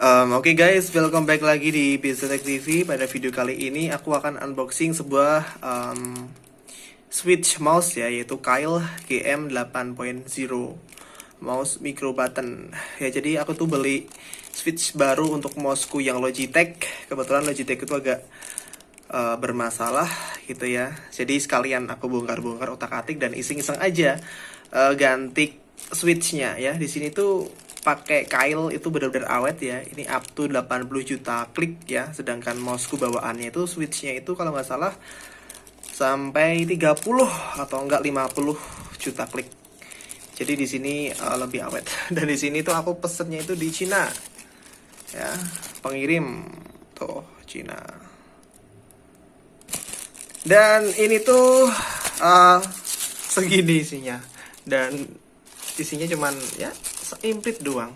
Oke guys, welcome back lagi di BizTech TV. Pada video kali ini aku akan unboxing sebuah Switch mouse ya, yaitu Kailh GM8.0 mouse micro button. Ya, jadi aku tuh beli Switch baru untuk mouseku yang Logitech. Kebetulan Logitech itu agak bermasalah gitu ya. Jadi sekalian aku bongkar-bongkar otak-atik dan iseng-iseng aja ganti switchnya ya. Di sini tuh pakai Kailh itu benar-benar awet ya. Ini up to 80 juta klik ya. Sedangkan mouseku bawaannya itu switchnya itu kalau nggak salah sampai 30 atau enggak 50 juta klik. Jadi di sini lebih awet. Dan di sini tuh aku pesennya itu di Cina. Ya, pengirim tuh Cina. Dan ini tuh segini isinya. Dan isinya cuman ya seimplit doang.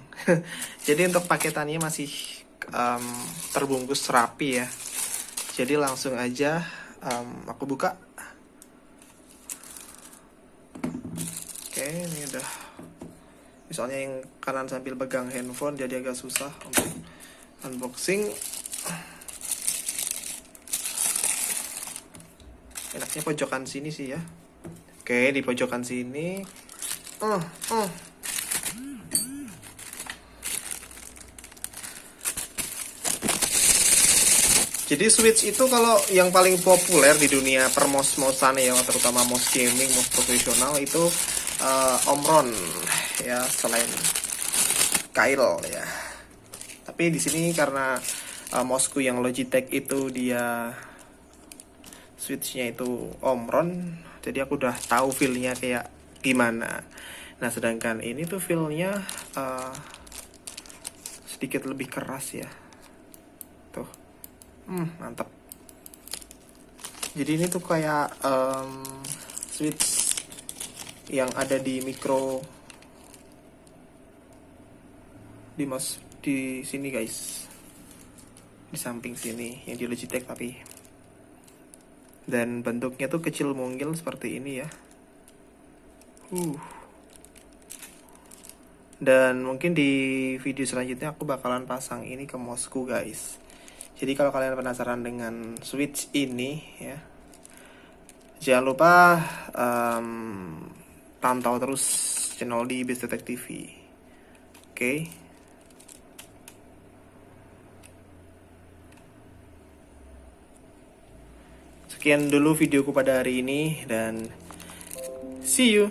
Jadi untuk paketannya masih terbungkus rapi ya. Jadi langsung aja aku buka. Oke, ini udah. Misalnya yang kanan sambil pegang handphone jadi agak susah untuk unboxing. Enaknya pojokan sini sih ya. Oke, di pojokan sini. Jadi Switch itu kalau yang paling populer di dunia per mouse-mousean ya, terutama mouse gaming, mouse profesional itu Omron ya, selain Kailh ya. Tapi di sini karena mouseku yang Logitech itu dia switchnya itu Omron, jadi aku udah tahu feel-nya kayak gimana. Nah, sedangkan ini tuh feel-nya sedikit lebih keras ya. Tuh. Mantap. Jadi ini tuh kayak switch yang ada di micro di mouse di sini guys, di samping sini yang di Logitech tapi. Dan bentuknya tuh kecil mungil seperti ini ya. Dan mungkin di video selanjutnya aku bakalan pasang ini ke mouseku guys. Jadi kalau kalian penasaran dengan Switch ini ya, jangan lupa pantau terus channel di BizTech TV. Oke. Sekian dulu videoku pada hari ini dan see you.